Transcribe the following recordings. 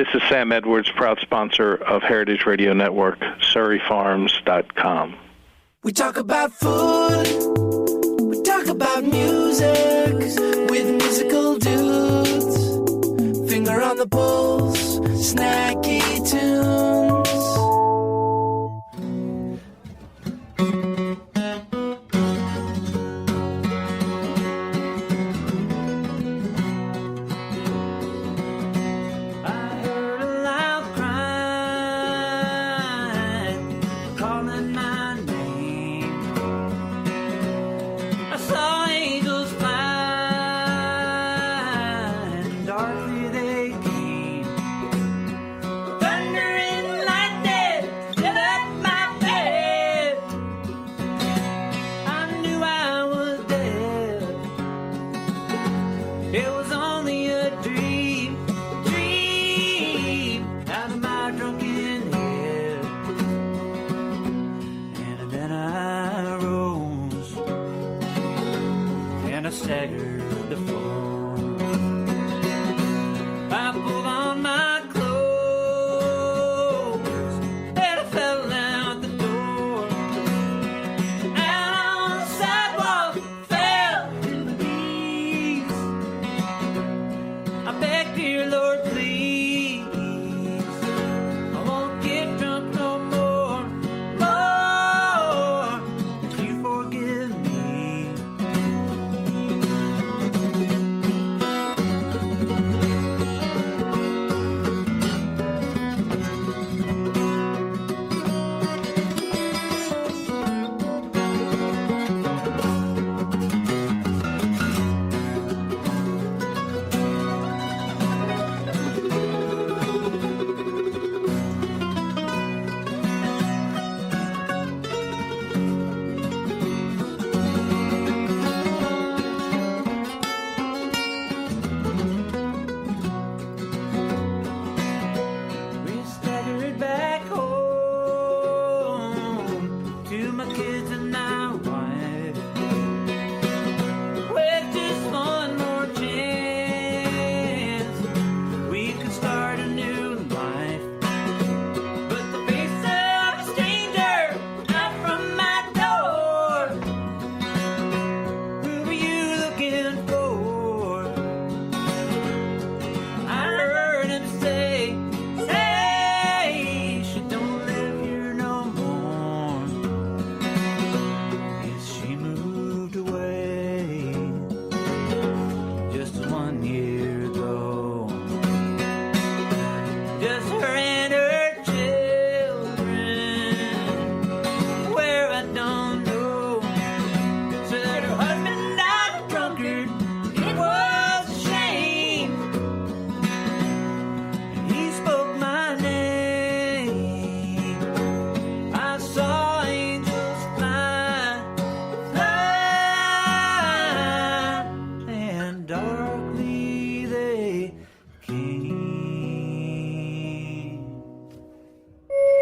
This is Sam Edwards, proud sponsor of Heritage Radio Network, SurreyFarms.com. We talk about food, we talk about music, with musical dudes. Finger on the pulse, Snacky Tunes.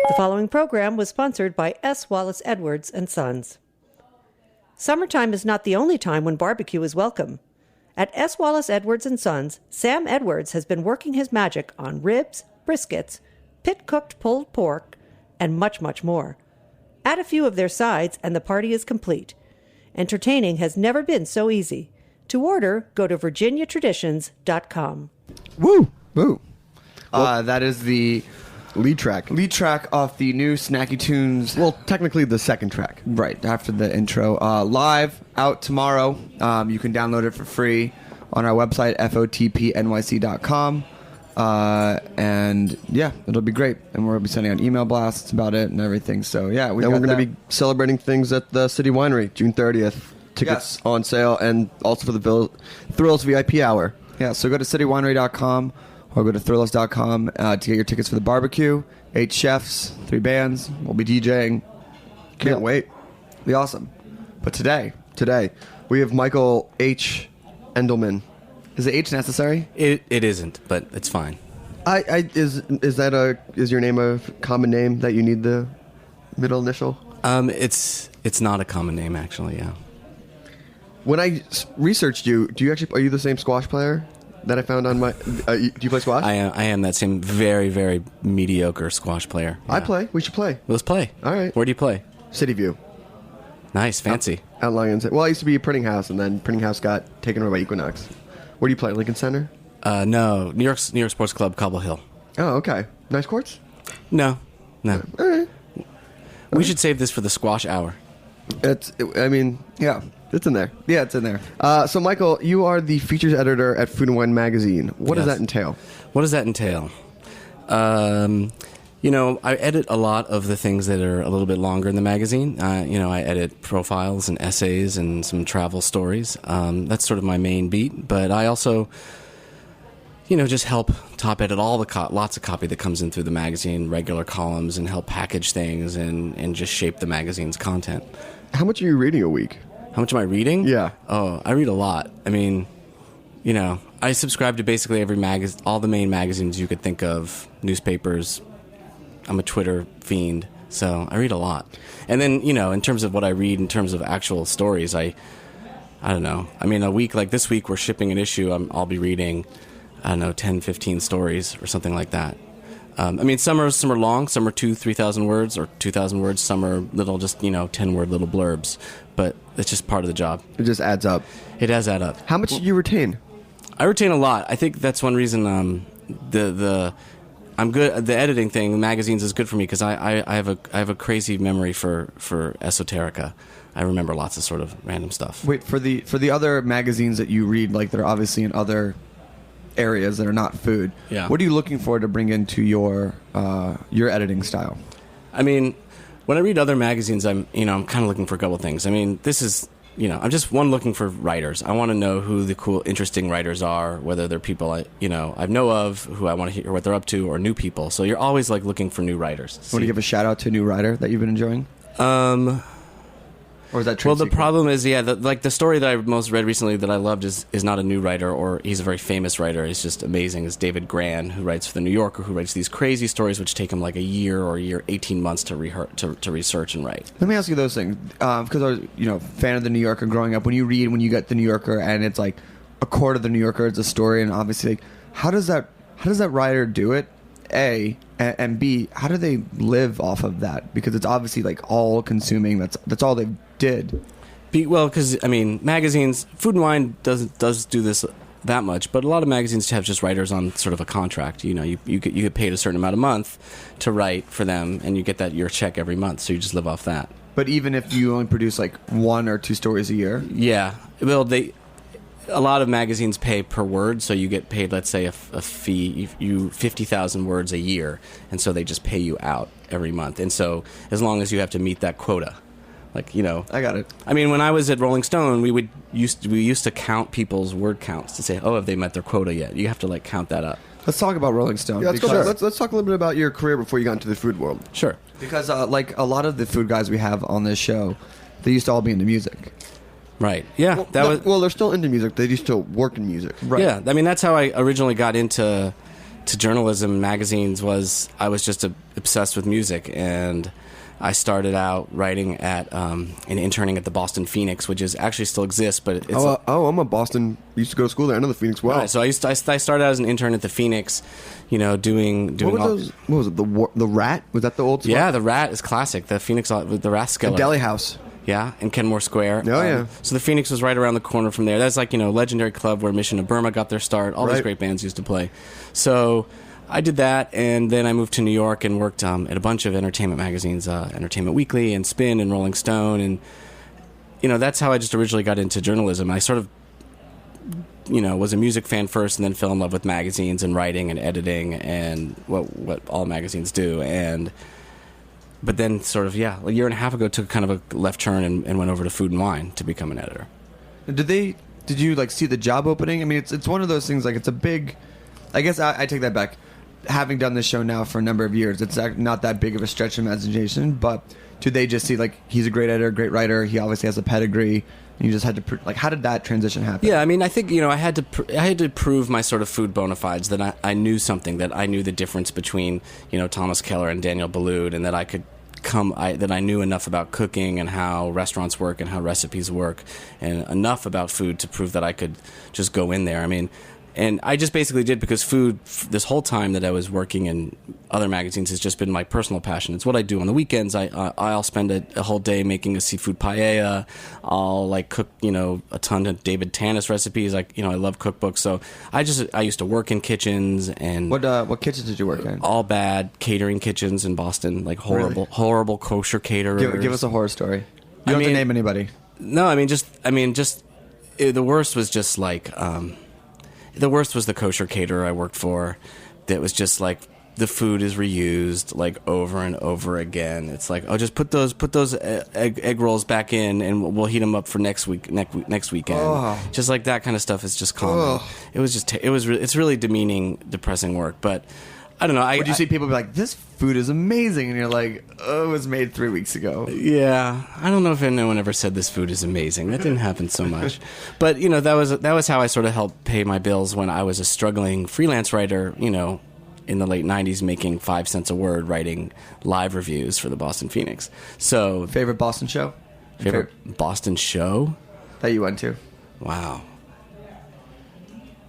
The following program was sponsored by S. Wallace Edwards and Sons. Summertime is not the only time when barbecue is welcome. At S. Wallace Edwards and Sons, Sam Edwards has been working his magic on ribs, briskets, pit-cooked pulled pork, and much, much more. Add a few of their sides and the party is complete. Entertaining has never been so easy. To order, go to virginiatraditions.com. Woo! Woo! That is the lead track. lead track off the new Snacky Tunes. Well, technically the second track. Right, after the intro. Live, out tomorrow. You can download it for free on our website, fotpnyc.com. And yeah, it'll be great. And we'll be sending out email blasts about it and everything. So yeah, we're going to be celebrating things at the City Winery, June 30th. Tickets on sale, and also for the Thrills VIP Hour. Yeah, so go to citywinery.com or go to thrillers.com to get your tickets for the barbecue. 8 chefs, 3 bands. We'll be DJing. Can't wait. Be awesome. But today, we have Michael H. Endelman. Is the H necessary? It isn't, but it's fine. Is your name a common name that you need the middle initial? It's not a common name, actually. Yeah. When I researched you, are you the same squash player? that I found on my. Do you play squash? I am that same very, very mediocre squash player. I Yeah. play. We should play. Let's play. All right. Where do you play? City View. Nice, fancy. At Lions. Well, I used to be a printing house, and then printing house got taken over by Equinox. Where do you play? Lincoln Center? No, New York Sports Club, Cobble Hill. Oh, okay. Nice courts? No. All right. We should save this for the squash hour. Yeah, it's in there. Yeah, it's in there. So, Michael, you are the features editor at Food and Wine Magazine. What does Yes. that entail? What does that entail? I edit a lot of the things that are a little bit longer in the magazine. I edit profiles and essays and some travel stories. That's sort of my main beat. But I also, just help top edit all the lots of copy that comes in through the magazine, regular columns, and help package things and just shape the magazine's content. How much are you reading a week? How much am I reading? Yeah. Oh, I read a lot. I mean, I subscribe to basically every all the main magazines you could think of, newspapers. I'm a Twitter fiend, so I read a lot. And then, in terms of what I read, in terms of actual stories, I don't know. I mean, a week like this week, we're shipping an issue. I'll be reading, 10, 15 stories or something like that. Some are long, some are 3,000 words or 2,000 words. Some are little, just 10-word little blurbs. But it's just part of the job. It just adds up. It does add up. How much do you retain? I retain a lot. I think that's one reason. I'm good. The editing thing, the magazines, is good for me because I have a crazy memory for esoterica. I remember lots of sort of random stuff. Wait, for the other magazines that you read, like that are obviously in other areas that are not food. Yeah. What are you looking for to bring into your editing style? I mean, when I read other magazines, I'm kind of looking for a couple things. I mean, this is. I'm just looking for writers. I want to know who the cool, interesting writers are, whether they're people I know of, who I want to hear what they're up to, or new people. So you're always looking for new writers. Want to give a shout out to a new writer that you've been enjoying? Or is that well, the problem is, the story that I most read recently that I loved is not a new writer, or he's a very famous writer. He's just amazing. Is David Grann, who writes for The New Yorker, who writes these crazy stories which take him like a year or 18 months to research and write. Let me ask you those things, because I was fan of The New Yorker growing up. When you get The New Yorker and it's like a quarter of The New Yorker is a story, and obviously, how does that writer do it? A and B, how do they live off of that? Because it's obviously all consuming. That's all they did. Because magazines, Food and Wine does do this that much, but a lot of magazines have just writers on sort of a contract. You get paid a certain amount a month to write for them, and you get your check every month, so you just live off that. But even if you only produce 1 or 2 stories a year, yeah, a lot of magazines pay per word, so you get paid, let's say, a fee, you 50,000 words a year, and so they just pay you out every month. And so as long as you have to meet that quota, I got it. I mean, when I was at Rolling Stone, we used to count people's word counts to say, have they met their quota yet? You have to count that up. Let's talk about Rolling Stone. Yeah, let's talk a little bit about your career before you got into the food world. Sure. Because a lot of the food guys we have on this show, they used to all be into music. Right. Yeah. Well, they're still into music. They used to work in music. Right. Yeah. I mean, that's how I originally got into journalism. Magazines I was just obsessed with music, and I started out writing at and interning at the Boston Phoenix, which actually still exists, but it's. I'm a Boston. Used to go to school there. I know the Phoenix well. Right, so I started out as an intern at the Phoenix, doing. What was it? The Rat? Was that the old spot? Yeah, the Rat is classic. The Phoenix, the Rathskeller. The Deli House. Yeah, in Kenmore Square. Oh, yeah. So the Phoenix was right around the corner from there. That's legendary club where Mission of Burma got their start. All these great bands used to play. So I did that, and then I moved to New York and worked at a bunch of entertainment magazines, Entertainment Weekly and Spin and Rolling Stone. And, that's how I just originally got into journalism. I sort of, was a music fan first and then fell in love with magazines and writing and editing and what all magazines do. But then sort of, a year and a half ago, took kind of a left turn and went over to Food and Wine to become an editor. Did you see the job opening? I mean, it's one of those things, it's a big, I guess I take that back. Having done this show now for a number of years, it's not that big of a stretch of imagination, but do they just see, he's a great editor, great writer, he obviously has a pedigree, and you just had to, how did that transition happen? Yeah, I mean, I think, I had to prove my sort of food bona fides, that I knew something, that I knew the difference between, Thomas Keller and Daniel Boulud, and that I could that I knew enough about cooking and how restaurants work and how recipes work, and enough about food to prove that I could just go in there. I mean, And I just basically did because food, this whole time that I was working in other magazines, has just been my personal passion. It's what I do on the weekends. I'll spend a whole day making a seafood paella. I'll like cook, a ton of David Tanis recipes. I love cookbooks. So I used to work in kitchens. And what kitchens did you work in? All bad catering kitchens in Boston, like horrible kosher caterers. Give us a horror story. You don't have to name anybody. No, the worst was just like. The worst was the kosher caterer I worked for that was just like the food is reused like over and over again. It's like, oh, just put those egg rolls back in and we'll heat them up for next weekend. Just like that kind of stuff is just common. It's really demeaning, depressing work. But I don't know. Would you see people be like, this food is amazing? And you're like, oh, it was made 3 weeks ago. Yeah. I don't know if anyone ever said this food is amazing. That didn't happen so much. But, that was how I sort of helped pay my bills when I was a struggling freelance writer, in the late 90s, making 5 cents a word, writing live reviews for the Boston Phoenix. So, favorite Boston show? Boston show? That you went to? Wow.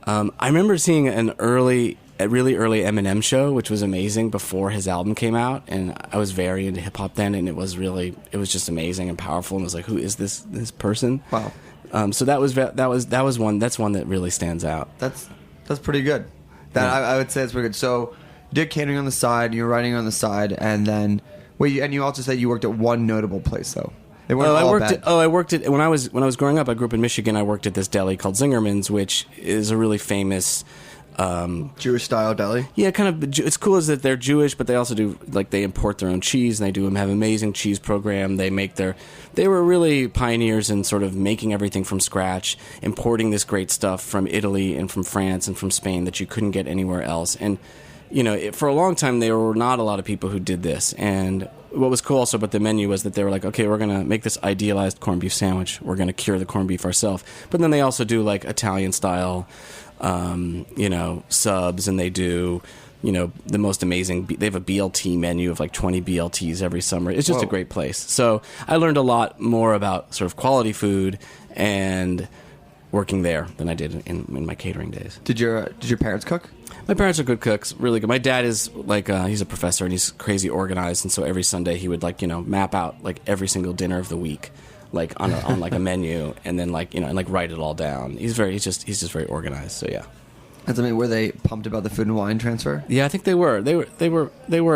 I remember seeing a really early Eminem show, which was amazing before his album came out, and I was very into hip hop then, and it was just amazing and powerful, and I was like, who is this person? Wow. So that was one that really stands out. That's pretty good. I would say it's pretty good. So you did catering on the side, you were writing on the side, and then and you also said you worked at one notable place though. They weren't all bad. I worked at when I was growing up. I grew up in Michigan. I worked at this deli called Zingerman's, which is a really famous. Jewish style deli. Yeah, kind of. It's cool is that they're Jewish, but they also do they import their own cheese, and they have an amazing cheese program. They were really pioneers in sort of making everything from scratch, importing this great stuff from Italy and from France and from Spain that you couldn't get anywhere else. And for a long time there were not a lot of people who did this. And what was cool also about the menu was that they were like, okay, we're gonna make this idealized corned beef sandwich. We're gonna cure the corned beef ourselves. But then they also do like Italian style. Subs, and they do, the most amazing. They have a BLT menu of like 20 BLTs every summer. It's just a great place. So I learned a lot more about sort of quality food and working there than I did in my catering days. Did your parents cook? My parents are good cooks, really good. My dad is like he's a professor and he's crazy organized, and so every Sunday he would map out like every single dinner of the week. Like on like a menu, and then write it all down. He's just very organized. So yeah. Were they pumped about the food and wine transfer? Yeah, I think they were. They were.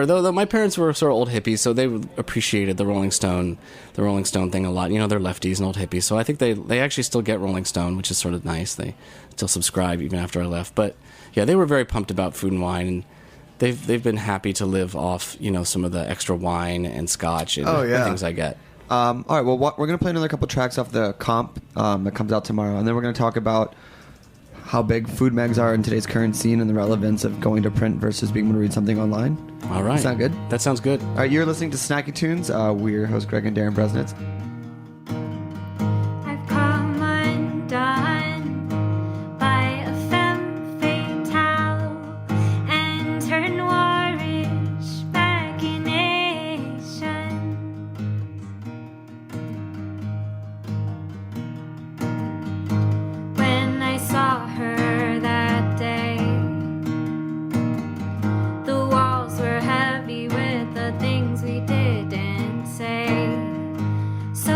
Though my parents were sort of old hippies, so they appreciated the Rolling Stone thing a lot. They're lefties and old hippies, so I think they actually still get Rolling Stone, which is sort of nice. They still subscribe even after I left. But yeah, they were very pumped about food and wine, and they've been happy to live off some of the extra wine and scotch and things I get. All right, well, we're going to play another couple tracks off the comp that comes out tomorrow, and then we're going to talk about how big food mags are in today's current scene and the relevance of going to print versus being able to read something online. All right. Sound good? That sounds good. All right, you're listening to Snacky Tunes. We're your hosts, Greg and Darren Bresnitz. I've come undone by a femme fatale and turned Moorish machination. When I saw her that day, the walls were heavy with the things we didn't say. So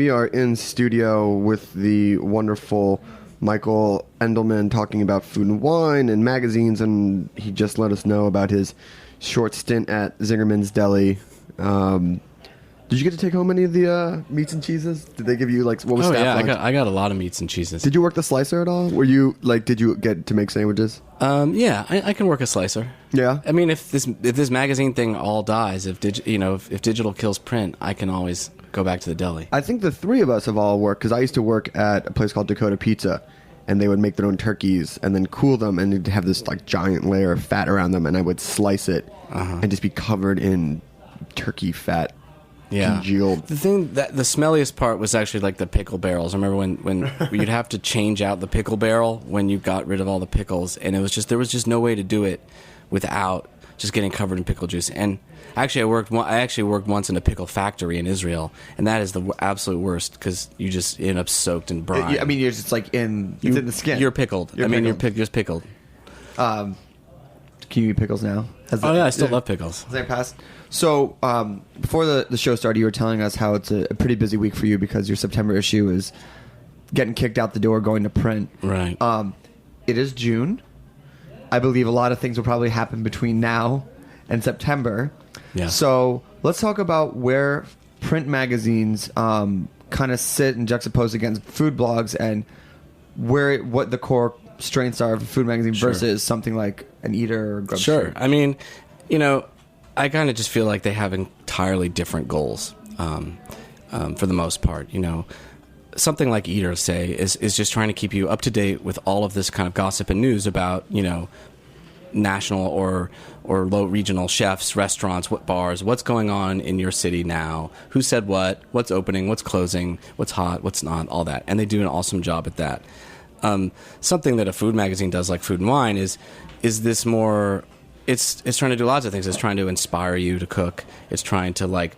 we are in studio with the wonderful Michael Endelman talking about food and wine and magazines, and he just let us know about his short stint at Zingerman's Deli. Did you get to take home any of the meats and cheeses? Did they give you, like, what was staff lunch? I got a lot of meats and cheeses. Did you work the slicer at all? Were you, like, did you get to make sandwiches? Yeah, I can work a slicer. Yeah? I mean, if this magazine thing all dies, if digital kills print, I can always go back to the deli. I think the three of us have all worked, because I used to work at a place called Dakota Pizza, and they would make their own turkeys and then cool them, and they'd have this, like, giant layer of fat around them, and I would slice it and just be covered in turkey fat. Yeah. Congealed. The thing that the smelliest part was actually like the pickle barrels. I remember when you'd have to change out the pickle barrel when you got rid of all the pickles, and there was just no way to do it without just getting covered in pickle juice. And actually, I actually worked once in a pickle factory in Israel, and that is the absolute worst because you just end up soaked in brine. I mean, you're just like it's in the skin. You're pickled. You're just pickled. Can you eat pickles now? I still love pickles. Has that passed? So, before the show started, you were telling us how it's a pretty busy week for you because your September issue is getting kicked out the door, going to print. Right. It is June. I believe a lot of things will probably happen between now and September. Yeah. So, let's talk about where print magazines kind of sit and juxtapose against food blogs and what the core strengths are of a food magazine versus something like an Eater or Grub Sure. Street. I mean, I kind of just feel like they have entirely different goals for the most part. Something like Eater, say, is just trying to keep you up to date with all of this kind of gossip and news about, national or low regional chefs, restaurants, what bars, what's going on in your city now, who said what's opening, what's closing, what's hot, what's not, all that. And they do an awesome job at that. Something that a food magazine does, like Food and Wine, is this more... It's trying to do lots of things. It's trying to inspire you to cook. It's trying to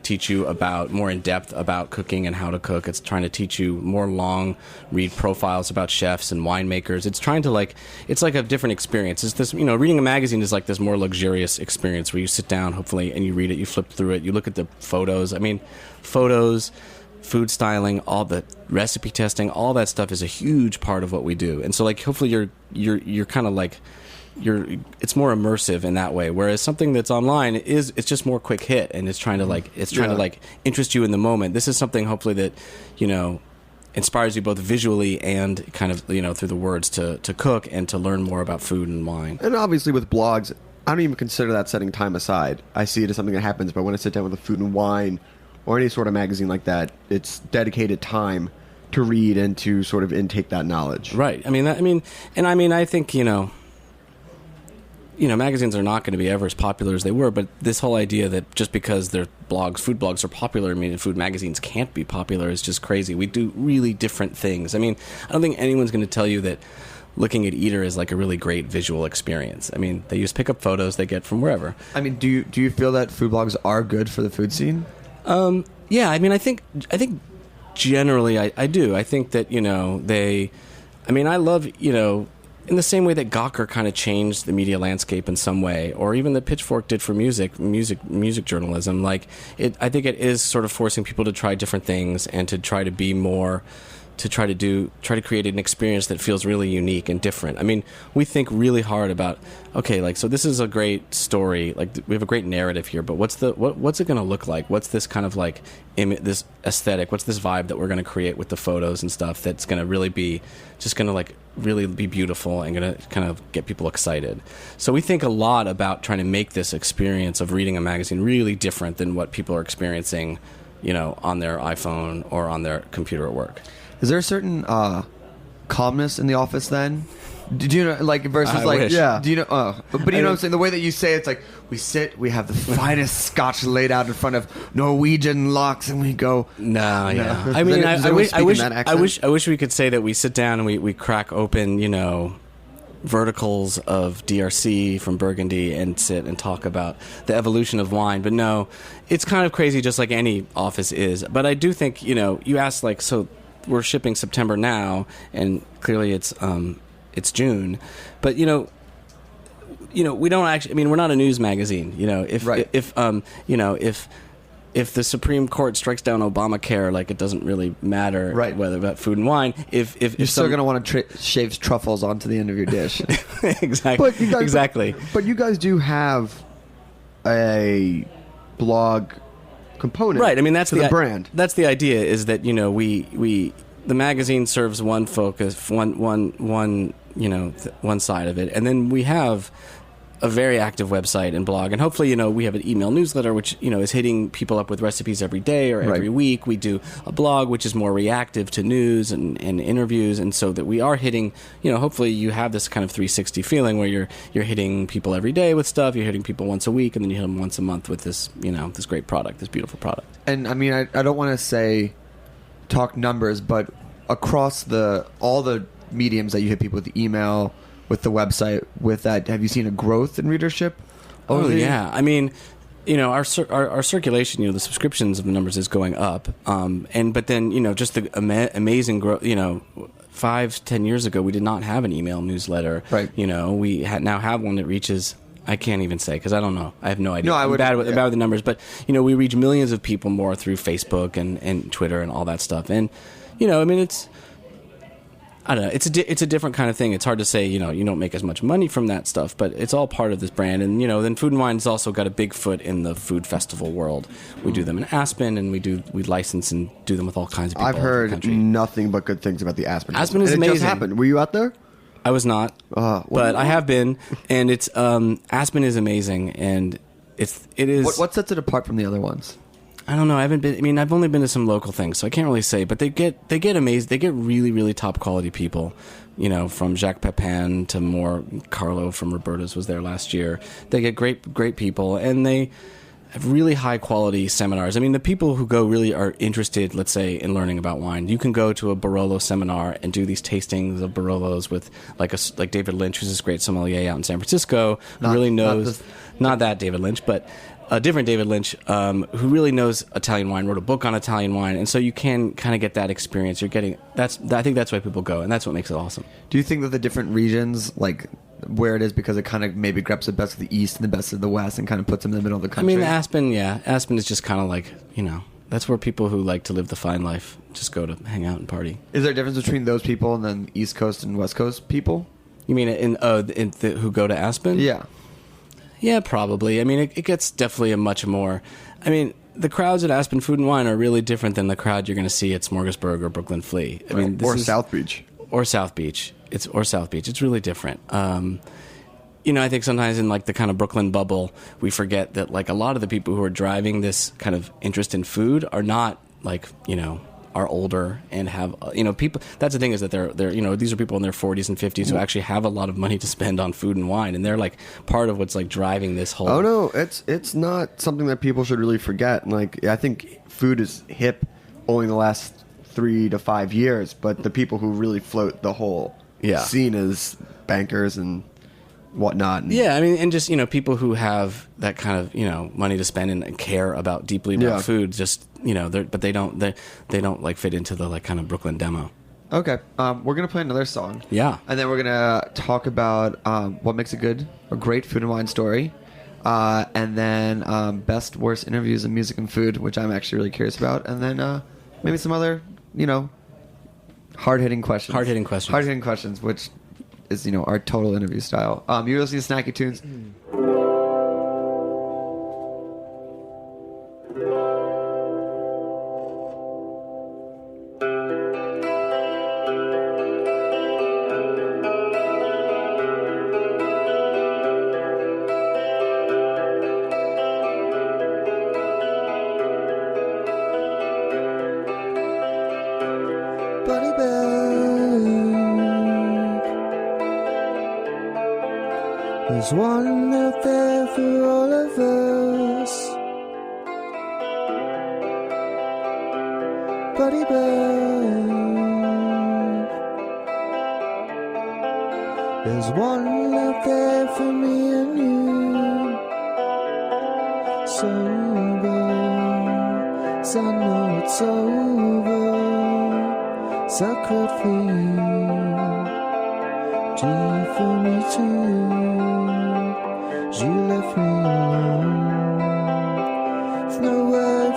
teach you about more in depth about cooking and how to cook. It's trying to teach you more long read profiles about chefs and winemakers. It's trying to it's like a different experience. It's this, reading a magazine is like this more luxurious experience where you sit down, hopefully, and you read it, you flip through it, you look at the photos. I mean, photos, food styling, all the recipe testing, all that stuff is a huge part of what we do. And so hopefully you're kind of it's more immersive in that way, whereas something that's online it's just more quick hit, and it's trying to interest you in the moment. This is something hopefully that inspires you both visually and kind of through the words to cook and to learn more about food and wine. And obviously with blogs, I don't even consider that setting time aside. I see it as something that happens, but when I sit down with a Food and Wine or any sort of magazine like that, it's dedicated time to read and to sort of intake that knowledge. Right. I think magazines are not going to be ever as popular as they were, but this whole idea that just because food blogs are popular, food magazines can't be popular is just crazy. We do really different things. I don't think anyone's going to tell you that looking at Eater is like a really great visual experience. They use pickup photos they get from wherever. Do you feel that food blogs are good for the food scene? Yeah, I think generally I do. I think that, I love, in the same way that Gawker kind of changed the media landscape in some way, or even the Pitchfork did for music journalism. I think it is sort of forcing people to try different things and to try to be more, to try to create an experience that feels really unique and different. We think really hard about, okay, so this is a great story. We have a great narrative here, but what's it going to look like? What's this kind of this aesthetic? What's this vibe that we're going to create with the photos and stuff that's going to really be really be beautiful and going to kind of get people excited. So we think a lot about trying to make this experience of reading a magazine really different than what people are experiencing, on their iPhone or on their computer at work. Is there a certain calmness in the office then? Do you know, versus wish. Yeah. Do you know? But you know what I'm saying? The way that you say it's we sit, we have the finest scotch laid out in front of Norwegian locks, and we go. No, yeah. I wish we could say that we sit down and we crack open, verticals of DRC from Burgundy and sit and talk about the evolution of wine. But no, it's kind of crazy, just like any office is. But I do think, you asked so we're shipping September now, and clearly it's June, but we don't actually. We're not a news magazine. If if the Supreme Court strikes down Obamacare, like it doesn't really matter whether about food and wine. If you're still going to want to shave truffles onto the end of your dish. Exactly. Exactly. But you guys do have a blog component, right? I mean, that's the brand. That's the idea. Is that we the magazine serves one focus, one side of it, and then we have a very active website and blog, and hopefully we have an email newsletter which is hitting people up with recipes every day or every week. We do a blog which is more reactive to news and interviews, and so that we are hitting hopefully you have this kind of 360 feeling where you're hitting people every day with stuff, you're hitting people once a week, and then you hit them once a month with this this great product, this beautiful product. And I mean, I don't want to talk numbers, but across all the mediums that you hit people with, the email, with the website, with that, have you seen a growth in readership? Oh yeah, I mean, our circulation, the subscriptions of the numbers is going up, but then just the amazing growth. 5-10 years ago, we did not have an email newsletter. Right. We now have one that reaches. I can't even say because I don't know. I have no idea. No, I'm bad with the numbers, but we reach millions of people more through Facebook and Twitter and all that stuff, and I mean it's. I don't know. It's a different kind of thing. It's hard to say, you don't make as much money from that stuff, but it's all part of this brand. And, then Food and Wine's also got a big foot in the food festival world. We do them in Aspen, and we license and do them with all kinds of people. I've heard nothing but good things about the Aspen. Aspen is amazing. It just happened. Were you out there? I was not, but I have been, and it's Aspen is amazing, and it is. What sets it apart from the other ones? I don't know. I haven't been. I mean, I've only been to some local things, so I can't really say. But they get amazed. They get really, really top quality people. From Jacques Pepin to more Carlo from Roberta's was there last year. They get great people, and they have really high quality seminars. I mean, the people who go really are interested, let's say, in learning about wine. You can go to a Barolo seminar and do these tastings of Barolos with like David Lynch, who's this great sommelier out in San Francisco, who really knows not that David Lynch, but a different David Lynch, who really knows Italian wine, wrote a book on Italian wine, and so you can kind of get that experience. I think that's why people go, and that's what makes it awesome. Do you think that the different regions, like where it is, because it kind of maybe grabs the best of the East and the best of the West and kind of puts them in the middle of the country? I mean, Aspen is just kind of like, that's where people who like to live the fine life just go to hang out and party. Is there a difference between those people and then East Coast and West Coast people? You mean who go to Aspen? Yeah. Yeah, probably. I mean, it gets definitely a much more... I mean, the crowds at Aspen Food and Wine are really different than the crowd you're going to see at Smorgasburg or Brooklyn Flea. I mean, South Beach. Or South Beach. It's really different. I think sometimes in like the kind of Brooklyn bubble, we forget that like a lot of the people who are driving this kind of interest in food are not like, are older and have people. That's the thing, is that they're these are people in their 40s and 50s who actually have a lot of money to spend on food and wine, and they're like part of what's like driving this whole. Oh no, it's not something that people should really forget. Like, I think food is hip only in the last 3 to 5 years, but the people who really float the whole scene is bankers and whatnot. I mean, and just people who have that kind of money to spend and care about deeply about food. Just but they don't like fit into the like kind of Brooklyn demo. Okay, we're gonna play another song. Yeah, and then we're gonna talk about what makes a great food and wine story, and then best worst interviews in music and food, which I'm actually really curious about, and then maybe some other hard hitting questions, which is our total interview style. You're listening to Snacky Tunes. Buddy bag, there's one out there for all of us. Buddy bag, there's one out there for me and you. Sober, so I know it's over. Sacred for you, deep for me too. You left me alone, with no word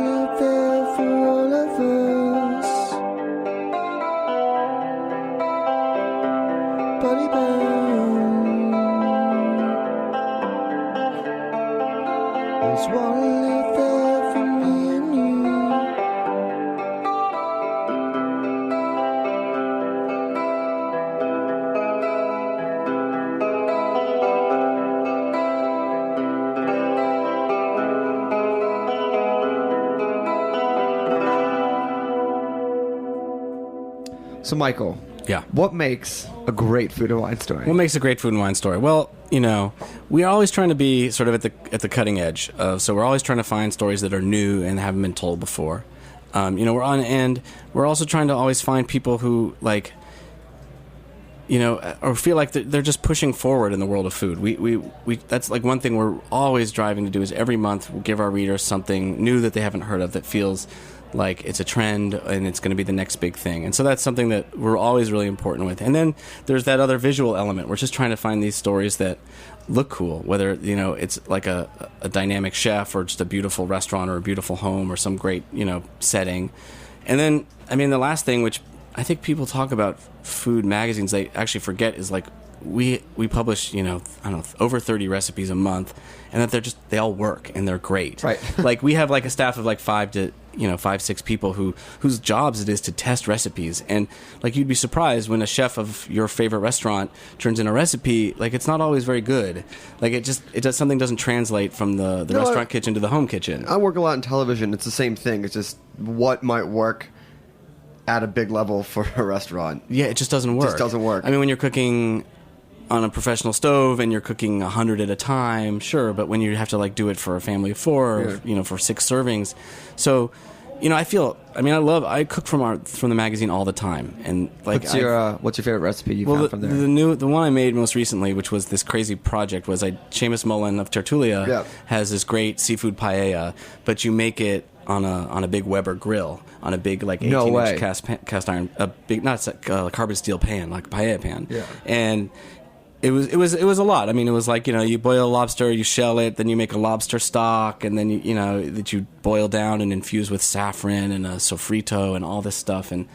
out there for all of us. Body bound. There's one out there for me and you. So, Michael, Yeah. what makes a great food and wine story? What makes a great food and wine story? Well, we are always trying to be sort of at the cutting edge. So we're always trying to find stories that are new and haven't been told before. We're on end. We're also trying to always find people who or feel like they're just pushing forward in the world of food. We that's like one thing we're always driving to do is every month we'll give our readers something new that they haven't heard of that feels like it's a trend and it's going to be the next big thing. And so that's something that we're always really important with. And then there's that other visual element. We're just trying to find these stories that look cool, whether, it's like a dynamic chef or just a beautiful restaurant or a beautiful home or some great, setting. And then, the last thing, which I think people talk about food magazines, they actually forget is like we publish, over 30 recipes a month, and that they all work and they're great. Right. Like we have like a staff of like 5-6 people whose jobs it is to test recipes. And like you'd be surprised when a chef of your favorite restaurant turns in a recipe, like it's not always very good. Like something doesn't translate from the restaurant kitchen to the home kitchen. I work a lot in television. It's the same thing. It's just what might work at a big level for a restaurant. Yeah, it just doesn't work. It just doesn't work. When you're cooking on a professional stove and you're cooking 100 at a time, sure, but when you have to like do it for a family of 4 or, for 6 servings. So, I cook from the magazine all the time. And like what's your favorite recipe you found from there? The one I made most recently, which was this crazy project, was Seamus Mullen of Tertulia has this great seafood paella, but you make it on a big Weber grill, on a big like 18-inch cast iron, a big carbon steel pan, like a paella pan. Yeah. And it was a lot. It was like, you boil a lobster, you shell it, then you make a lobster stock, and then that you boil down and infuse with saffron and a sofrito and all this stuff, and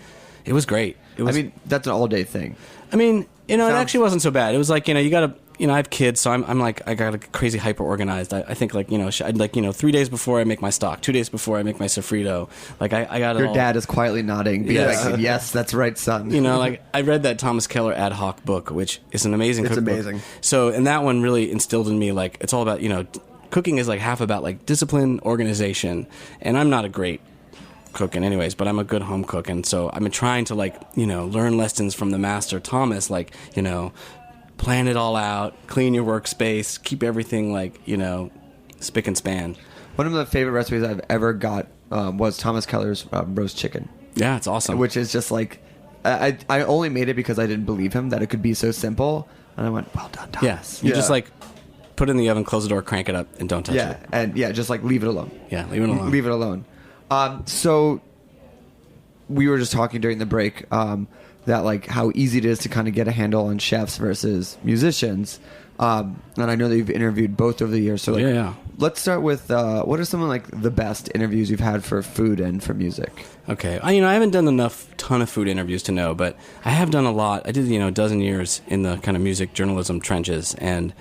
it was great. That's an all-day thing. It actually wasn't so bad. It was like, you gotta, I have kids, so I'm like, I got a crazy hyper organized. I think like, I'd like, 3 days before I make my stock, 2 days before I make my sofrito. Like I got it Your all. dad is quietly nodding, being like, yes, that's right, son. Like I read that Thomas Keller ad hoc book, which is an amazing cookbook. It's amazing. So, and that one really instilled in me, like, it's all about, cooking is like half about like discipline, organization, and I'm not a great cooking anyways, but I'm a good home cook, and so I've been trying to like, learn lessons from the master Thomas, like, plan it all out, clean your workspace, keep everything like, spick and span. One of the favorite recipes I've ever got was Thomas Keller's roast chicken. Yeah, it's awesome. Which is just like, I only made it because I didn't believe him that it could be so simple, and I went, well done, Thomas. Yes, you just like put it in the oven, close the door, crank it up, and don't touch it. And just like leave it alone. Yeah, leave it alone. Leave it alone. So we were just talking during the break that like how easy it is to kind of get a handle on chefs versus musicians. And I know that you've interviewed both over the years. So like, let's start with what are some of like the best interviews you've had for food and for music? Okay, I haven't done ton of food interviews to know, but I have done a lot. I did a dozen years in the kind of music journalism trenches, and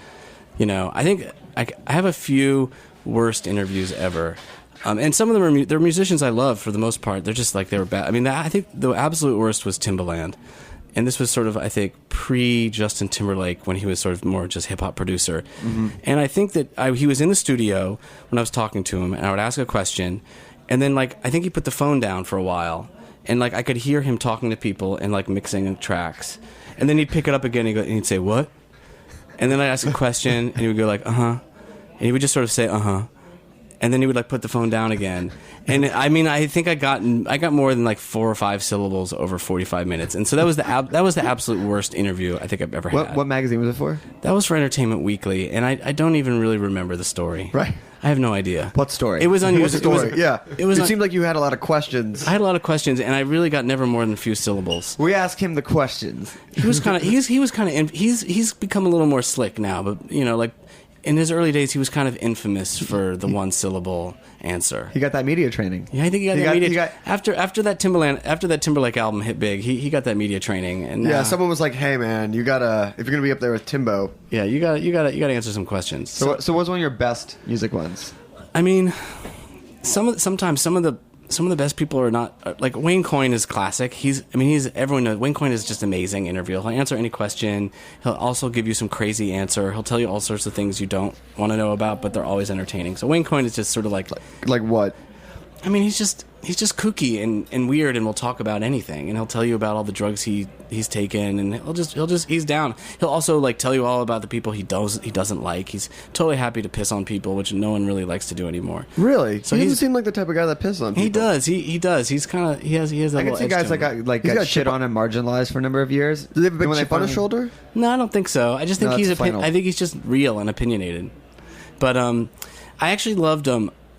I think I have a few worst interviews ever. And some of them they're musicians I love for the most part. They're just like they were bad. I think the absolute worst was Timbaland. And this was sort of, I think, pre-Justin Timberlake when he was sort of more just hip-hop producer. Mm-hmm. And I think that he was in the studio when I was talking to him, and I would ask a question, and then, like, I think he put the phone down for a while, and, like, I could hear him talking to people and, like, mixing tracks. And then he'd pick it up again, and he'd say, what? And then I'd ask a question, and he would go, like, uh-huh. And he would just sort of say, uh-huh. And then he would like put the phone down again, and I think I got more than like 4 or 5 syllables over 45 minutes, and so that was the absolute worst interview I think I've ever had. What magazine was it for? That was for Entertainment Weekly, and I don't even really remember the story. Right. I have no idea. What story? It was unusual. It seemed like you had a lot of questions. I had a lot of questions, and I really got never more than a few syllables. We asked him the questions. He was kind of he's become a little more slick now, but like. in his early days, he was kind of infamous for the one-syllable answer. He got that media training. Yeah, I think he got that media. After that Timberlake album hit big, he got that media training. And yeah, someone was like, "Hey, man, you gotta if you're gonna be up there with Timbo, yeah, you gotta answer some questions." So what's one of your best music ones? I mean, sometimes some of the best people are not like Wayne Coyne is classic. Everyone knows Wayne Coyne is just amazing interview. He'll answer any question. He'll also give you some crazy answer. He'll tell you all sorts of things you don't want to know about, but they're always entertaining. So Wayne Coyne is just sort of like what? I mean, he's just kooky and weird, and will talk about anything, and he'll tell you about all the drugs he's taken, and he's down. He'll also like tell you all about the people he doesn't like. He's totally happy to piss on people, which no one really likes to do anymore. Really? So he doesn't seem like the type of guy that pisses on people. He does. He does. He's kind of he has that I can see guys that got shit on and marginalized for a number of years. Do they have a big chip on his shoulder? No, I don't think so. I just think I think he's just real and opinionated. But I actually loved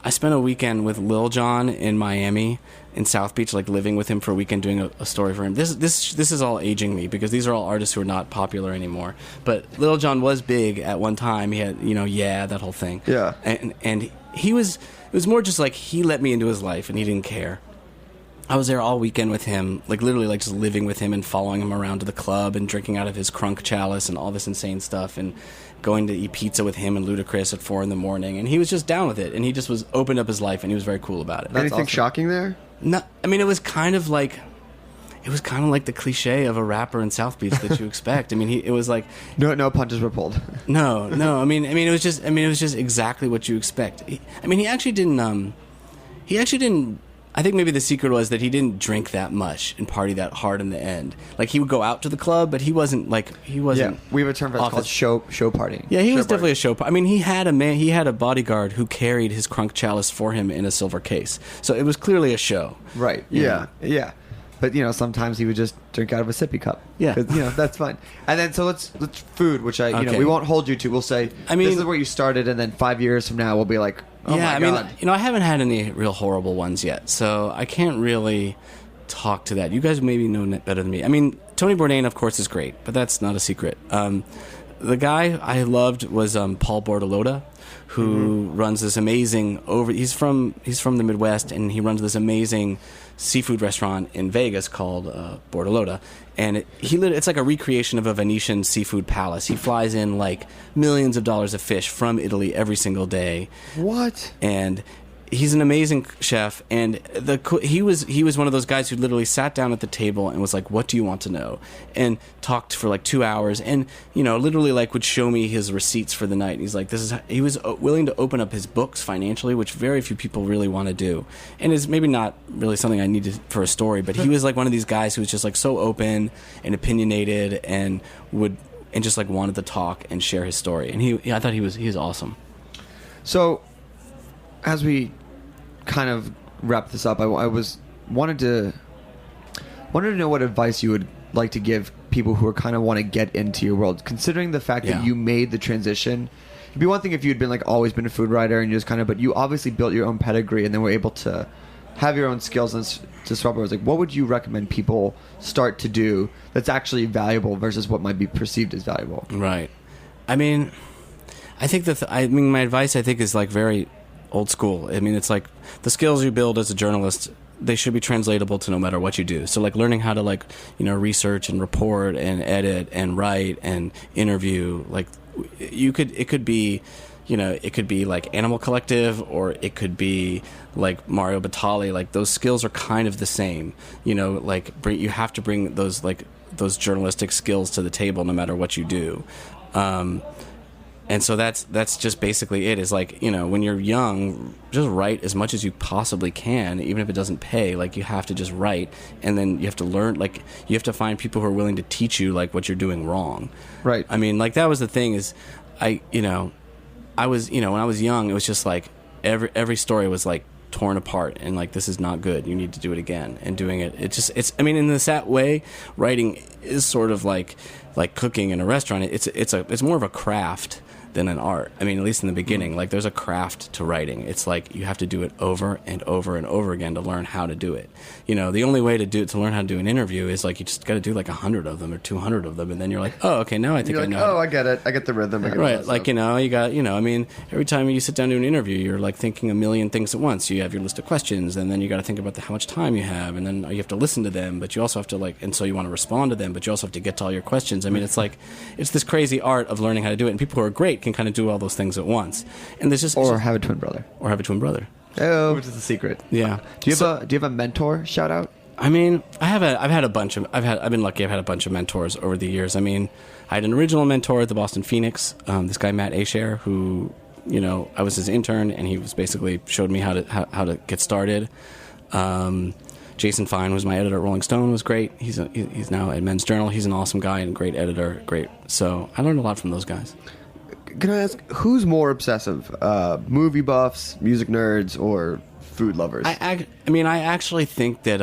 I spent a weekend with Lil Jon in Miami, in South Beach, like living with him for a weekend, doing a story for him. This is all aging me because these are all artists who are not popular anymore. But Lil Jon was big at one time. He had, that whole thing. Yeah. And it was more just like he let me into his life and he didn't care. I was there all weekend with him, like literally like just living with him and following him around to the club and drinking out of his crunk chalice and all this insane stuff and going to eat pizza with him and Ludacris at 4 a.m. and he was just down with it and he just was opened up his life and he was very cool about it. Anything shocking there? No, I mean it was kind of like the cliche of a rapper in South Beach that you expect. I mean, it was like no punches were pulled. No. I mean, it was just exactly what you expect. He actually didn't. I think maybe the secret was that he didn't drink that much and party that hard in the end. Like he would go out to the club, but he wasn't. Yeah, we have a term for it called show partying. Yeah, he was definitely a show. I mean, he had a bodyguard who carried his crunk chalice for him in a silver case. So it was clearly a show. Right. Yeah. But sometimes he would just drink out of a sippy cup. Yeah, that's fine. And then so let's food, which we won't hold you to. We'll say this is where you started, and then 5 years from now we'll be like, oh my God. I haven't had any real horrible ones yet, so I can't really talk to that. You guys maybe know better than me. I mean, Tony Bourdain, of course, is great, but that's not a secret. The guy I loved was Paul Bortolotta, who runs this amazing he's from the Midwest, and he runs this amazing seafood restaurant in Vegas called Bortolotta, and it's like a recreation of a Venetian seafood palace. He flies in like millions of dollars of fish from Italy every single day. What? And he's an amazing chef, and he was one of those guys who literally sat down at the table and was like, "What do you want to know?" and talked for like 2 hours, and literally like would show me his receipts for the night. He's like, he was willing to open up his books financially, which very few people really want to do, and is maybe not really something I needed for a story. But he was like one of these guys who was just like so open and opinionated and just like wanted to talk and share his story. And I thought he was awesome. So, as we kind of wrap this up, I wanted to know what advice you would like to give people who are kind of want to get into your world, considering the fact that you made the transition. It'd be one thing if you'd been like always been a food writer and you just but you obviously built your own pedigree and then were able to have your own skills and to swap. Like, what would you recommend people start to do that's actually valuable versus what might be perceived as valuable? Right. I mean, I think my advice is like very old school. I mean, it's like the skills you build as a journalist, they should be translatable to no matter what you do. So like learning how to research and report and edit and write and interview, like it could be like Animal Collective, or it could be like Mario Batali. Like those skills are kind of the same, you have to bring those journalistic skills to the table no matter what you do. And so that's just basically it. Is like, when you're young, just write as much as you possibly can, even if it doesn't pay. Like, you have to just write, and then you have to learn. Like, you have to find people who are willing to teach you like what you're doing wrong. Right. I mean, like that was the thing. Is I was when I was young, it was just like every story was like torn apart and like, this is not good. You need to do it again. And doing it's I mean, in this way, writing is sort of like cooking in a restaurant. It's more of a craft than an art. I mean, at least in the beginning, like there's a craft to writing. It's like you have to do it over and over and over again to learn how to do it. You know, the only way to learn how to do an interview is like you just got to do like 100 of them or 200 of them, and then you're like, oh, okay, now I think I know. Oh, I get it. I get the rhythm. I get Right, like you know, you got I mean, every time you sit down to an interview, you're like thinking a million things at once. You have your list of questions, and then you got to think about how much time you have, and then you have to listen to them, but you also have to and so you want to respond to them, but you also have to get to all your questions. I mean, it's like it's this crazy art of learning how to do it, and people who are great can kind of do all those things at once. And there's just have a twin brother. Or have a twin brother. Oh, which is a secret. Yeah. Do you have a mentor shout out? I mean, I've been lucky. I've had a bunch of mentors over the years. I mean, I had an original mentor at the Boston Phoenix, this guy Matt Asher, who I was his intern, and he was basically showed me how to get started. Jason Fine was my editor at Rolling Stone. Was great. He's now at Men's Journal. He's an awesome guy and a great editor. Great. So I learned a lot from those guys. Can I ask, who's more obsessive? Movie buffs, music nerds, or food lovers? I actually think that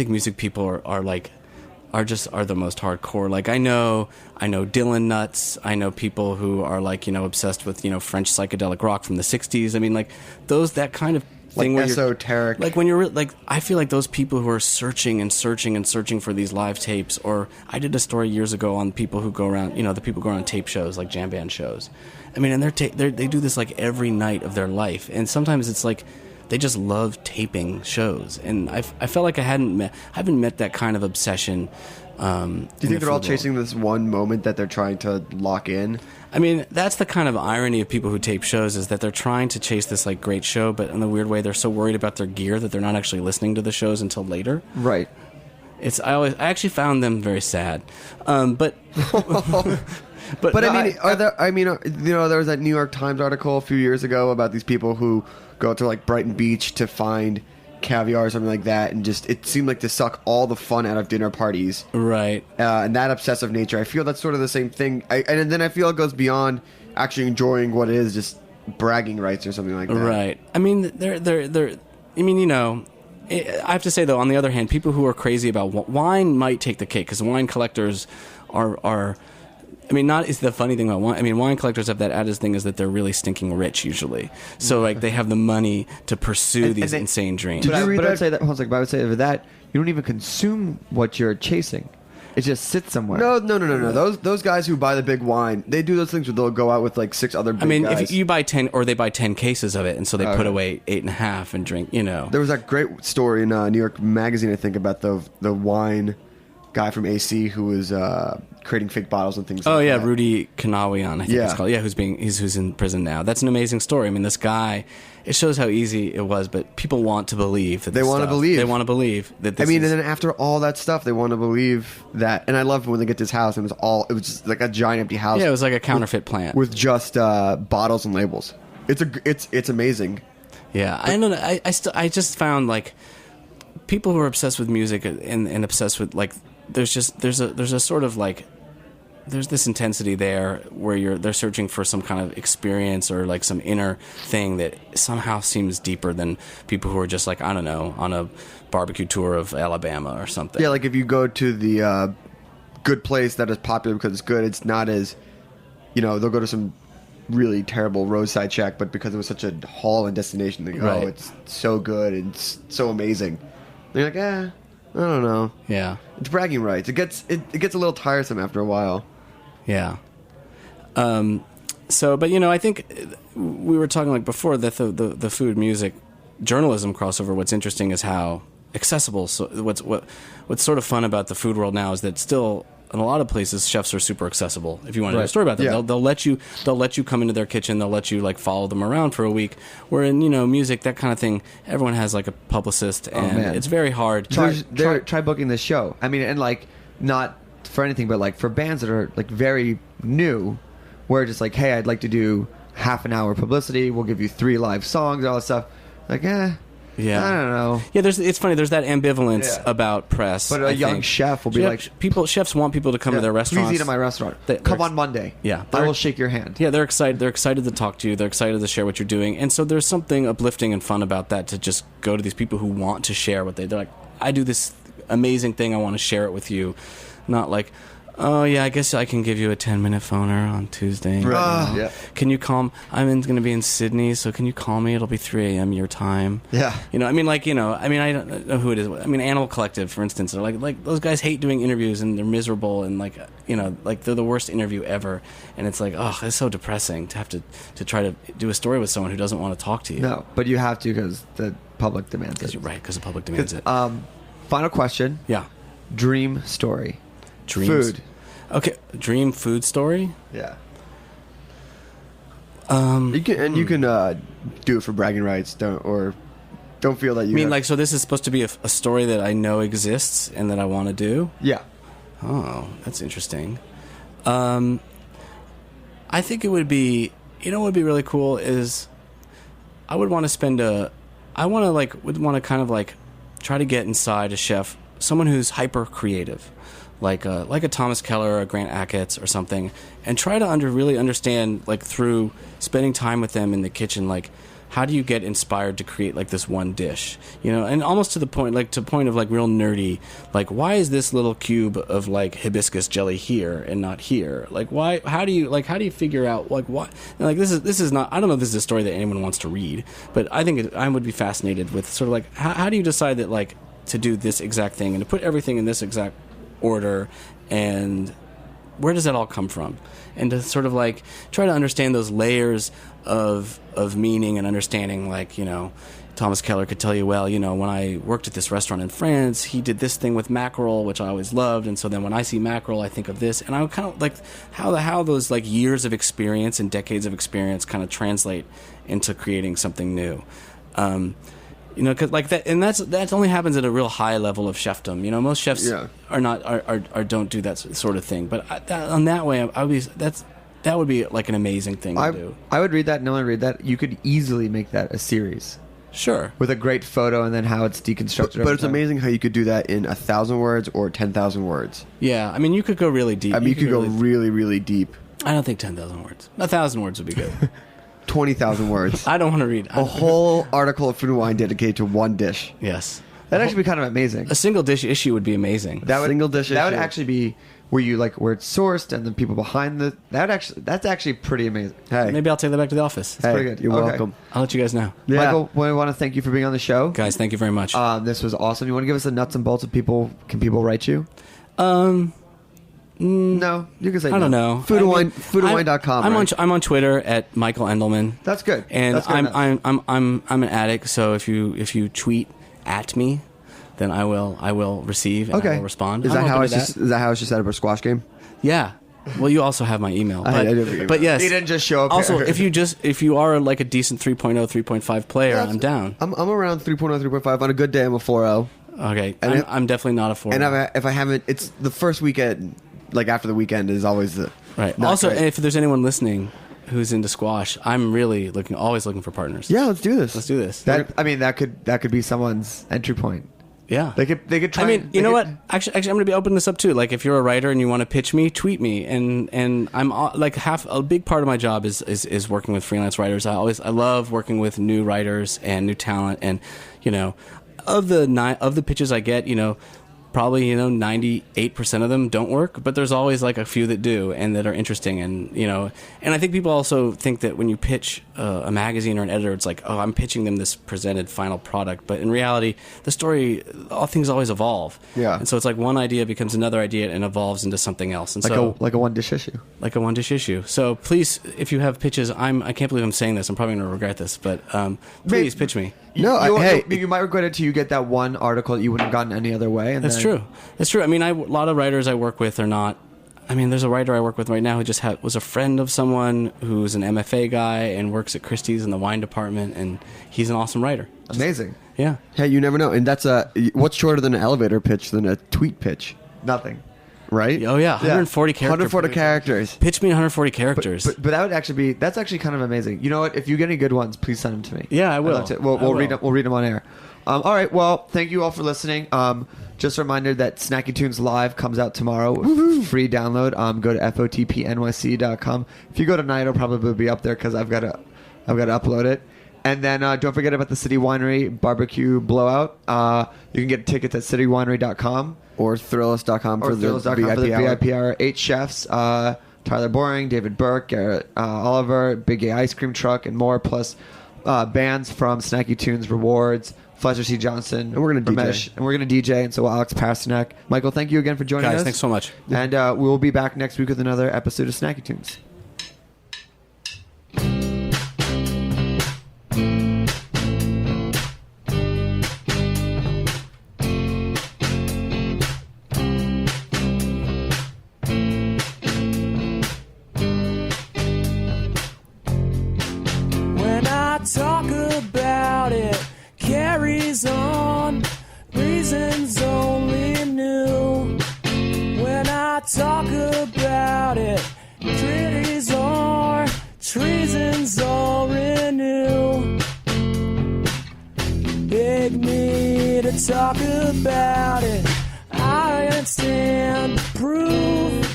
music people are the most hardcore. Like I know Dylan nuts. I know people who are obsessed with French psychedelic rock from the '60s. I mean, like that kind of thing, like esoteric. Like when you're like, I feel like those people who are searching and searching and searching for these live tapes. Or I did a story years ago on people who go around, the people who go around tape shows, like jam band shows. I mean, and they do this like every night of their life, and sometimes it's like they just love taping shows. And I felt like I haven't met that kind of obsession. Do you think they're all chasing this one moment that they're trying to lock in? I mean, that's the kind of irony of people who tape shows, is that they're trying to chase this like great show, but in a weird way, they're so worried about their gear that they're not actually listening to the shows until later. Right. I actually found them very sad, but. But no, I mean, there was that New York Times article a few years ago about these people who go to like Brighton Beach to find caviar or something like that, and just it seemed like to suck all the fun out of dinner parties. Right. And that obsessive nature, I feel that's sort of the same thing. And then I feel it goes beyond actually enjoying what is just bragging rights or something like that. Right. I mean, I have to say though, on the other hand, people who are crazy about wine might take the cake, because wine collectors are. I mean, not is the funny thing about wine. I mean, wine collectors have that added thing, is that they're really stinking rich usually. So like they have the money to pursue these insane dreams. But I would say that for that, you don't even consume what you're chasing. It just sits somewhere. No. Those guys who buy the big wine, they do those things where they'll go out with like 6 other big guys. If you buy 10, or they buy 10 cases of it, and so they put away 8.5 and drink. There was that great story in New York Magazine, I think, about the wine guy from AC who was creating fake bottles and things. Oh yeah, Rudy Kanawian, I think it's called. Yeah, who's in prison now. That's an amazing story. I mean, this guy. It shows how easy it was, but people want to believe that. They want to believe that. This and then after all that stuff, they want to believe that. And I love when they get to his house, and it was just like a giant empty house. Yeah, it was like a counterfeit plant with just bottles and labels. It's amazing. Yeah, I don't know. I just found like people who are obsessed with music and obsessed with like. There's a sort of like there's this intensity there where they're searching for some kind of experience or like some inner thing that somehow seems deeper than people who are just like, I don't know, on a barbecue tour of Alabama or something. Yeah, like if you go to the good place that is popular because it's good, it's not as, they'll go to some really terrible roadside shack, but because it was such a haul and destination, they go, right. Oh, it's so good and it's so amazing. They're like, I don't know. Yeah. It's bragging rights. It gets a little tiresome after a while. Yeah. But I think we were talking like before that the food music journalism crossover. What's interesting is how accessible. So what's sort of fun about the food world now is that still in a lot of places chefs are super accessible. If you want to know a story about them, yeah. they'll let you come into their kitchen. They'll let you like follow them around for a week. Where in music, that kind of thing, everyone has like a publicist, and it's very hard. Try booking this show. I mean, and like not for anything, but like for bands that are like very new, where just like, hey, I'd like to do half an hour publicity. We'll give you 3 live songs, all that stuff. Like, yeah, I don't know. Yeah, it's funny. There's that ambivalence about press. But a young chef will be chefs want people to come to their restaurants. Please eat at my restaurant. Come on Monday. Yeah, I will shake your hand. Yeah, they're excited. They're excited to talk to you. They're excited to share what you're doing. And so there's something uplifting and fun about that, to just go to these people who want to share what they're like. I do this amazing thing. I want to share it with you. Not like, Oh, yeah, I guess I can give you a 10-minute phoner on Tuesday. Right. Yeah. Can you call? I'm going to be in Sydney, so can you call me? It'll be 3 a.m. your time. Yeah. I don't know who it is. I mean, Animal Collective, for instance, are like those guys hate doing interviews, and they're miserable, and they're the worst interview ever. And it's like, oh, it's so depressing to have to try to do a story with someone who doesn't want to talk to you. No, but you have to because the public demands it. You're right, because the public demands it. Final question. Yeah. Dream story. Dreams. Food. Okay, dream food story? Yeah. You can do it for bragging rights. Don't feel that you. I mean, so this is supposed to be a story that I know exists and that I want to do? Yeah. Oh, that's interesting. I think it would be, what would be really cool is I would want to try to get inside a chef, someone who's hyper creative, like a Thomas Keller or a Grant Achatz or something, and try to really understand, through spending time with them in the kitchen, how do you get inspired to create this one dish, and almost to the point, of real nerdy, why is this little cube of hibiscus jelly here and not here? How do you figure out what? This is not. I don't know if this is a story that anyone wants to read, but I think I would be fascinated with sort of how do you decide that to do this exact thing and to put everything in this exact order, and where does that all come from, and to sort of try to understand those layers of meaning and understanding. Thomas Keller could tell you, well, when I worked at this restaurant in France, he did this thing with mackerel, which I always loved, and so then when I see mackerel, I think of this, and I would kind of how those years of experience and decades of experience kind of translate into creating something new. Because that, and that only happens at a real high level of chefdom. Most chefs are don't do that sort of thing. But that would be an amazing thing to do. I would read that, and only read that. You could easily make that a series. Sure. With a great photo, and then how it's deconstructed. But it's amazing how you could do that in 1,000 words or 10,000 words. Yeah, I mean, you could go really deep. You could go really, really deep. I don't think 10,000 words. 1,000 words would be good. 20,000 words. I don't want to read. A whole article of Food and Wine dedicated to one dish. Yes. That'd actually be kind of amazing. A single dish issue would be amazing. That would actually be where you where it's sourced and the people behind that's actually pretty amazing. Hey, maybe I'll take that back to the office. It's pretty good. You're welcome. I'll let you guys know. Yeah. Michael, we want to thank you for being on the show. Guys, thank you very much. This was awesome. You want to give us the nuts and bolts of people? Can people write you? No, you can say I don't know. Foodandwine.com. I'm on Twitter at Michael Endelman. That's good. And That's good I'm an addict, so if you tweet at me, then I will receive and I will respond. Is that how it's just set up a squash game? Yeah. Well, you also have my email. But yes. He didn't just show up. Also, if you are a decent 3.0, 3.5 player, I'm down. I'm around 3.0, 3.5. On a good day, I'm a 4.0. Okay. And I'm definitely not a 4.0. And if I haven't, it's the first weekend. After the weekend is always the right. Also, if there's anyone listening who's into squash, I'm really always looking for partners. Yeah, let's do this. That could be someone's entry point. Yeah, they could try. I mean, you know what? Actually, I'm going to be opening this up too. If you're a writer and you want to pitch me, tweet me. And I'm a big part of my job is working with freelance writers. I love working with new writers and new talent. And of the pitches I get, probably 98% of them don't work, but there's always a few that do and that are interesting, and and I think people also think that when you pitch a magazine or an editor, it's I'm pitching them this presented final product, but in reality all things always evolve. Yeah. And so it's one idea becomes another idea and evolves into something else, and a one dish issue. So please, if you have pitches, I can't believe I'm saying this, I'm probably going to regret this, but please pitch me. You might regret it till you get that one article that you wouldn't have gotten any other way. And That's true. I mean, a lot of writers I work with are not. I mean, there's a writer I work with right now who just was a friend of someone who's an MFA guy and works at Christie's in the wine department, and he's an awesome writer. Amazing. Yeah. Hey, you never know, and that's what's shorter than an elevator pitch than a tweet pitch? Nothing. Right? Oh yeah, 140 characters. 140 characters. Pitch me 140 characters. But that would actually be kind of amazing. You know what? If you get any good ones, please send them to me. Yeah, I will. We'll read them. We'll read them on air. All right. Well, thank you all for listening. Just a reminder that Snacky Tunes Live comes out tomorrow. Free download. Go to fotpnyc.com. If you go tonight, it'll probably be up there because I've got to upload it. And then don't forget about the City Winery Barbecue Blowout. You can get tickets at citywinery.com. Or Thrillist.com for the VIP hour. 8 chefs. Tyler Boring, David Burke, Garrett Oliver, Big Gay Ice Cream Truck, and more. Plus bands from Snacky Tunes, Rewards, Fletcher C. Johnson. And we're going to DJ. And we're going to DJ. And so Alex Pasternak. Michael, thank you again for joining us. Guys, thanks so much. And we will be back next week with another episode of Snacky Tunes. Talk about it carries on, reasons only new. When I talk about it, treaties are treasons all renew. Beg me to talk about it, I can stand to prove.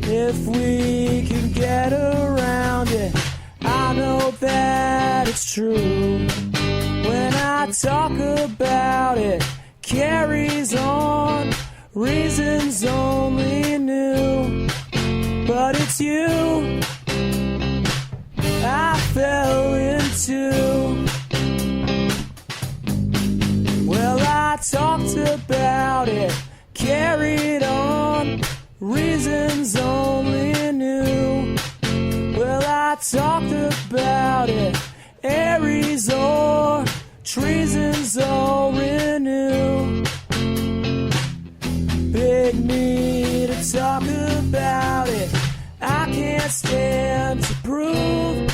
If we can get around it, I know that it's true. When I talk about it, carries on, reasons only new. But it's you I fell into. Well, I talked about it, carried on, reasons only new. Well, I talked about it, Aries or treasons all renew. Beg me to talk about it, I can't stand to prove.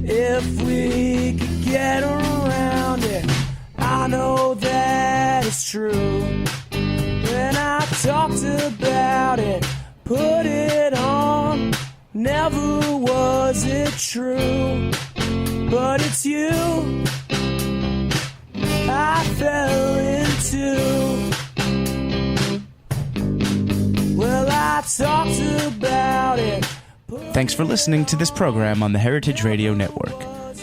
If we could get around it, I know that it's true. When I talked about it, put it on, never was it true. But it's you I fell into. Well, I talked about it. Thanks for listening to this program on the Heritage Radio Network.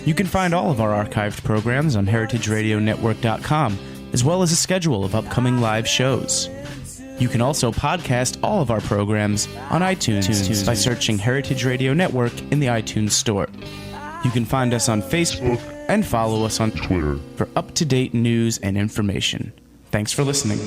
You can find all of our archived programs on heritageradionetwork.com, as well as a schedule of upcoming live shows. You can also podcast all of our programs on iTunes by searching Heritage Radio Network in the iTunes Store. You can find us on Facebook and follow us on Twitter for up-to-date news and information. Thanks for listening.